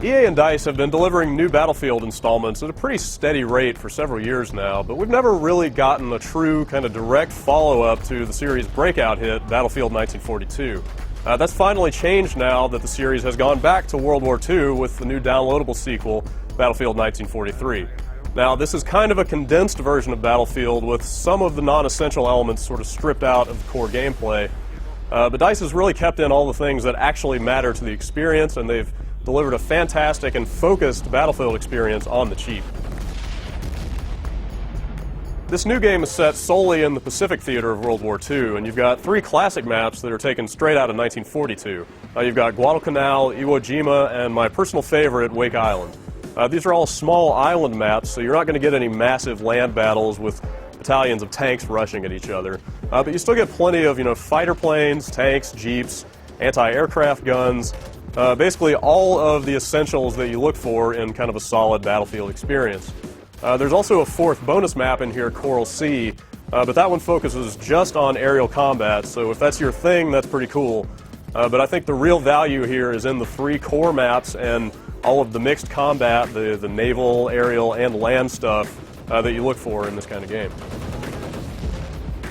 EA and DICE have been delivering new Battlefield installments at a pretty steady rate for several years now, but we've never really gotten a true kind of direct follow-up to the series' breakout hit, Battlefield 1942. That's finally changed now that the series has gone back to World War II with the new downloadable sequel, Battlefield 1943. Now, this is kind of a condensed version of Battlefield with some of the non-essential elements sort of stripped out of the core gameplay. But DICE has really kept in all the things that actually matter to the experience, and they've delivered a fantastic and focused Battlefield experience on the cheap. This new game is set solely in the Pacific theater of World War II, and you've got 3 classic maps that are taken straight out of 1942. You've got Guadalcanal, Iwo Jima, and my personal favorite, Wake Island. These are all small island maps, so you're not going to get any massive land battles with battalions of tanks rushing at each other. But you still get plenty of, fighter planes, tanks, jeeps, anti-aircraft guns, basically all of the essentials that you look for in kind of a solid Battlefield experience. There's also a 4th bonus map in here, Coral Sea, but that one focuses just on aerial combat, so if that's your thing, that's pretty cool. But I think the real value here is in the 3 core maps and all of the mixed combat, the naval, aerial, and land stuff that you look for in this kind of game.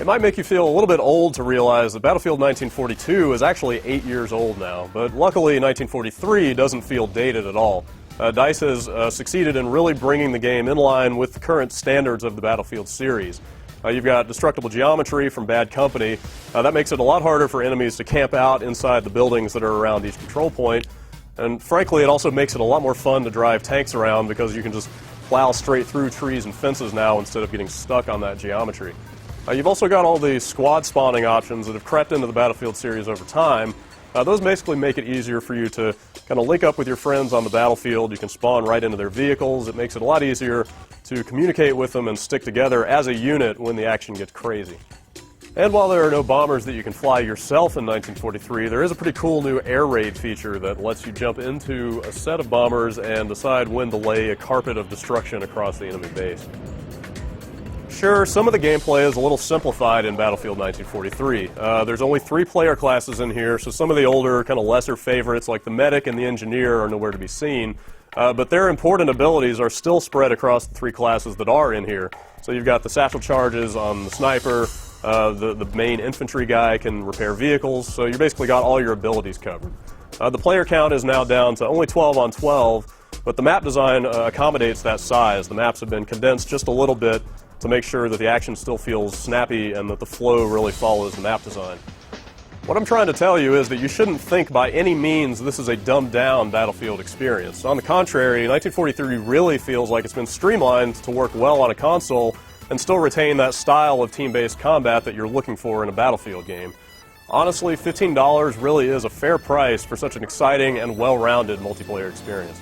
It might make you feel a little bit old to realize that Battlefield 1942 is actually 8 years old now, but luckily 1943 doesn't feel dated at all. DICE has succeeded in really bringing the game in line with the current standards of the Battlefield series. You've got destructible geometry from Bad Company. That makes it a lot harder for enemies to camp out inside the buildings that are around each control point. And frankly, it also makes it a lot more fun to drive tanks around because you can just plow straight through trees and fences now instead of getting stuck on that geometry. You've also got all the squad spawning options that have crept into the Battlefield series over time. Those basically make it easier for you to kind of link up with your friends on the battlefield. You can spawn right into their vehicles. It makes it a lot easier to communicate with them and stick together as a unit when the action gets crazy. And while there are no bombers that you can fly yourself in 1943, there is a pretty cool new air raid feature that lets you jump into a set of bombers and decide when to lay a carpet of destruction across the enemy base. Sure, some of the gameplay is a little simplified in Battlefield 1943. There's only 3 player classes in here, so some of the older, kind of lesser favorites like the medic and the engineer are nowhere to be seen. But their important abilities are still spread across the 3 classes that are in here. So you've got the satchel charges on the sniper, the main infantry guy can repair vehicles, so you basically got all your abilities covered. The player count is now down to only 12 on 12, but the map design accommodates that size. The maps have been condensed just a little bit to make sure that the action still feels snappy and that the flow really follows the map design. What I'm trying to tell you is that you shouldn't think by any means this is a dumbed-down Battlefield experience. On the contrary, 1943 really feels like it's been streamlined to work well on a console and still retain that style of team-based combat that you're looking for in a Battlefield game. Honestly, $15 really is a fair price for such an exciting and well-rounded multiplayer experience.